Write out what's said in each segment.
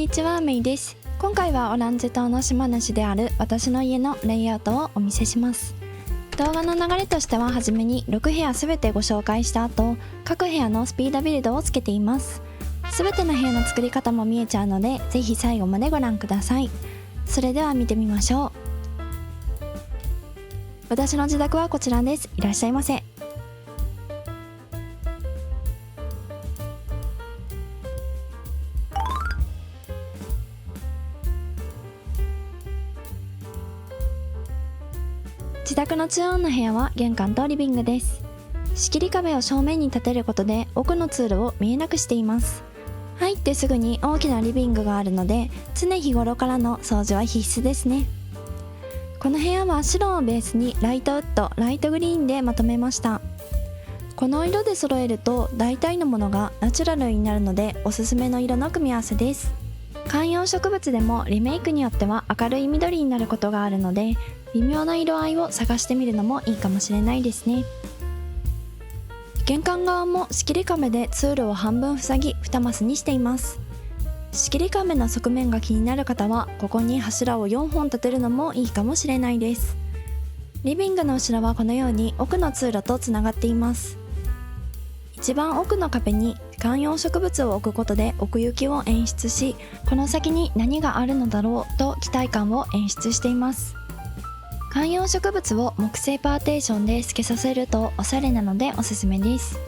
にちは、メイです。今回はオランジェ島の島主である私の家のレイアウトをお見せします。動画の流れとしては、初めに6部屋すべてご紹介した後、各部屋のスピードビルドをつけています。すべての部屋の作り方も見えちゃうので、ぜひ最後までご覧ください。それでは見てみましょう。私の自宅はこちらです。いらっしゃいませ。自宅の中央の部屋は玄関とリビングです。仕切り壁を正面に立てることで奥の通路を見えなくしています。入ってすぐに大きなリビングがあるので、常日頃からの掃除は必須ですね。この部屋は白をベースにライトウッド、ライトグリーンでまとめました。この色で揃えると大体のものがナチュラルになるので、おすすめの色の組み合わせです。観葉植物でもリメイクによっては明るい緑になることがあるので、微妙な色合いを探してみるのもいいかもしれないですね。玄関側も仕切り壁で通路を半分塞ぎ2マスにしています。仕切り壁の側面が気になる方は、ここに柱を4本立てるのもいいかもしれないです。リビングの後ろはこのように奥の通路とつながっています。一番奥の壁に観葉植物を置くことで奥行きを演出し、この先に何があるのだろうと期待感を演出しています。観葉植物を木製パーテーションで透けさせるとおしゃれなのでおすすめです。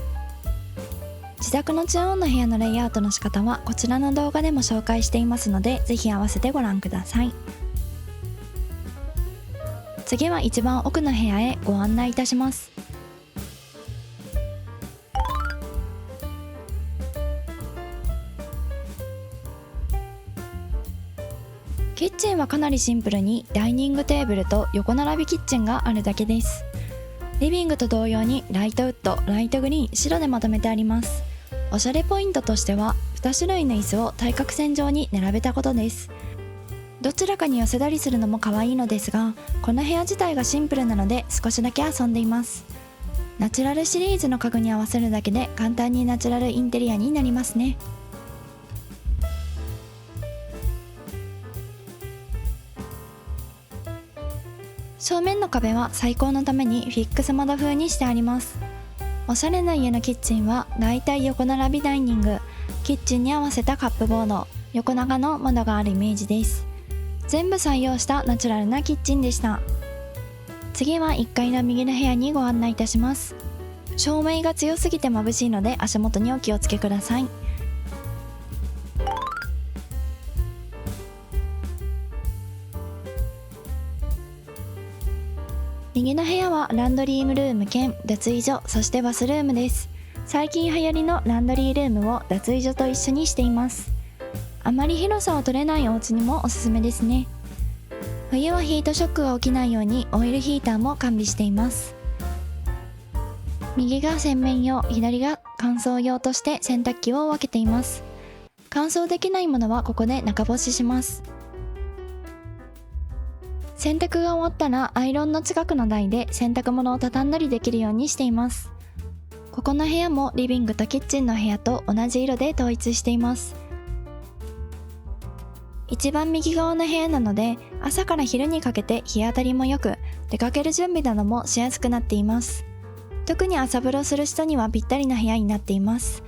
自宅の中央の部屋のレイアウトの仕方はこちらの動画でも紹介していますので、ぜひ合わせてご覧ください。次は一番奥の部屋へご案内いたします。キッチンはかなりシンプルにダイニングテーブルと横並びキッチンがあるだけです。リビングと同様にライトウッド、ライトグリーン、白でまとめてあります。おしゃれポイントとしては2種類の椅子を対角線上に並べたことです。どちらかに寄せたりするのも可愛いのですが、この部屋自体がシンプルなので少しだけ遊んでいます。ナチュラルシリーズの家具に合わせるだけで簡単にナチュラルインテリアになりますね。正面の壁は採光のためにフィックス窓風にしてあります。おしゃれな家のキッチンはだいたい横並びダイニング、キッチンに合わせたカップボード、横長の窓があるイメージです。全部採用したナチュラルなキッチンでした。次は1階の右の部屋にご案内いたします。照明が強すぎて眩しいので足元にお気をつけください。右の部屋はランドリールーム兼脱衣所、そしてバスルームです。最近流行りのランドリールームを脱衣所と一緒にしています。あまり広さを取れないお家にもおすすめですね。冬はヒートショックが起きないようにオイルヒーターも完備しています。右が洗面用、左が乾燥用として洗濯機を分けています。乾燥できないものはここで中干しします。洗濯が終わったらアイロンの近くの台で洗濯物を畳んだりできるようにしています。ここの部屋もリビングとキッチンの部屋と同じ色で統一しています。一番右側の部屋なので、朝から昼にかけて日当たりも良く、出かける準備などもしやすくなっています。特に朝風呂する人にはぴったりな部屋になっています。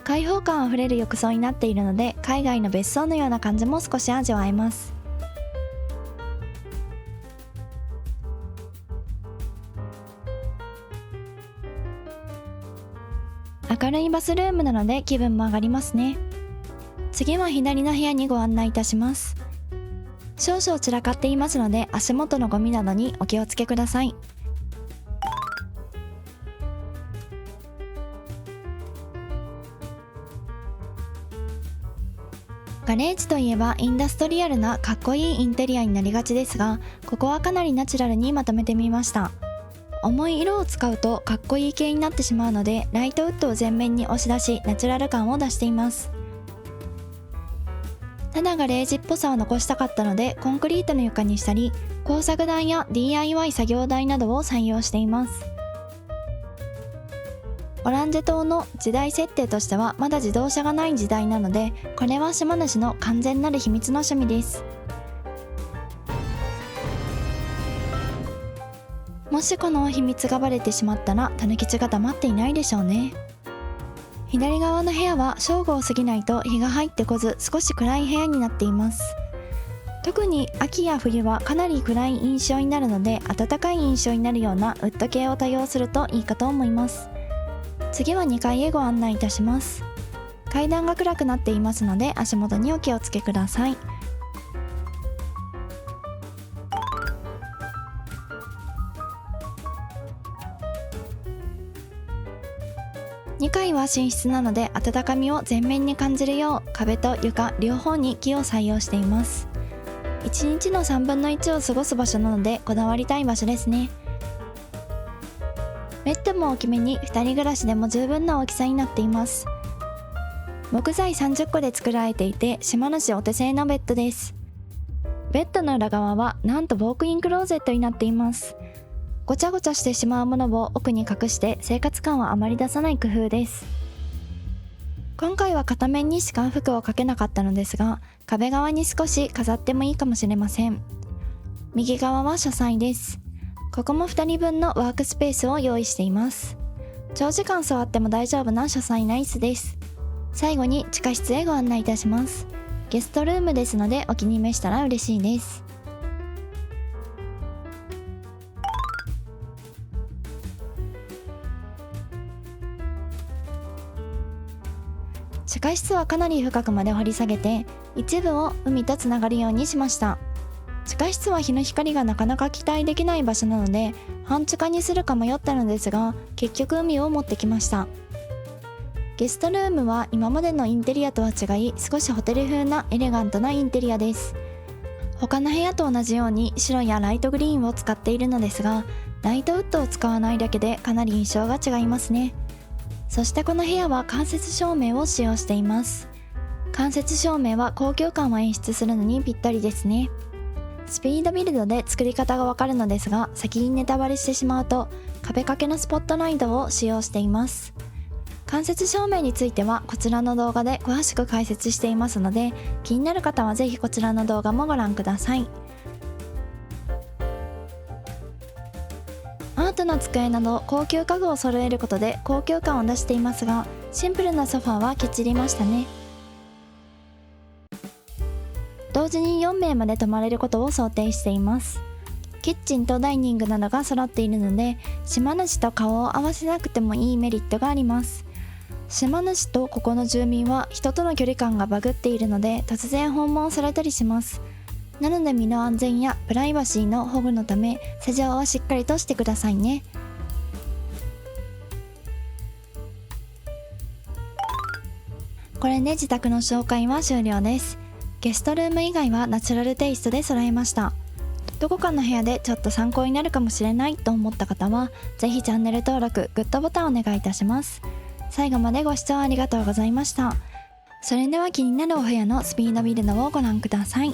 開放感あふれる浴槽になっているので、海外の別荘のような感じも少し味わえます。明るいバスルームなので気分も上がりますね。次は左の部屋にご案内いたします。少々散らかっていますので、足元のゴミなどにお気をつけください。ガレージといえばインダストリアルなかっこいいインテリアになりがちですが、ここはかなりナチュラルにまとめてみました。重い色を使うとかっこいい系になってしまうので、ライトウッドを前面に押し出しナチュラル感を出しています。ただガレージっぽさを残したかったので、コンクリートの床にしたり、工作台や DIY 作業台などを採用しています。オランジェ島の時代設定としてはまだ自動車がない時代なので、これは島主の完全なる秘密の趣味です。もしこの秘密がバレてしまったらタヌ吉が黙っていないでしょうね。左側の部屋は正午を過ぎないと日が入ってこず、少し暗い部屋になっています。特に秋や冬はかなり暗い印象になるので、暖かい印象になるようなウッド系を多用するといいかと思います。次は2階へご案内いたします。階段が暗くなっていますので足元にお気をつけください。2階は寝室なので温かみを全面に感じるよう壁と床両方に木を採用しています。1日の3分の1を過ごす場所なのでこだわりたい場所ですね。ベッドも大きめに2人暮らしでも十分な大きさになっています。木材30個で作られていて島主お手製のベッドです。ベッドの裏側はなんとウォークインクローゼットになっています。ごちゃごちゃしてしまうものを奥に隠して生活感をあまり出さない工夫です。今回は片面にしか服をかけなかったのですが、壁側に少し飾ってもいいかもしれません。右側は書斎です。ここも2人分のワークスペースを用意しています。長時間座っても大丈夫な書斎ナイスです。最後に地下室へご案内いたします。ゲストルームですのでお気に召したら嬉しいです。地下室はかなり深くまで掘り下げて一部を海とつながるようにしました。地下室は日の光がなかなか期待できない場所なので半地下にするか迷ったのですが、結局海を持ってきました。ゲストルームは今までのインテリアとは違い少しホテル風なエレガントなインテリアです。他の部屋と同じように白やライトグリーンを使っているのですが、ライトウッドを使わないだけでかなり印象が違いますね。そしてこの部屋は間接照明を使用しています。間接照明は高級感を演出するのにぴったりですね。スピードビルドで作り方がわかるのですが、先にネタバレしてしまうと壁掛けのスポットライトを使用しています。間接照明についてはこちらの動画で詳しく解説していますので、気になる方はぜひこちらの動画もご覧ください。アートの机など高級家具を揃えることで高級感を出していますが、シンプルなソファーはケチりましたね。同時に4名まで泊まれることを想定しています。キッチンとダイニングなどが揃っているので島主と顔を合わせなくてもいいメリットがあります。島主とここの住民は人との距離感がバグっているので突然訪問されたりします。なので身の安全やプライバシーの保護のため施錠はしっかりとしてくださいね。これで自宅の紹介は終了です。ゲストルーム以外はナチュラルテイストで揃えました。どこかの部屋でちょっと参考になるかもしれないと思った方はぜひチャンネル登録、グッドボタンをお願いいたします。最後までご視聴ありがとうございました。それでは気になるお部屋のスピードビルドをご覧ください。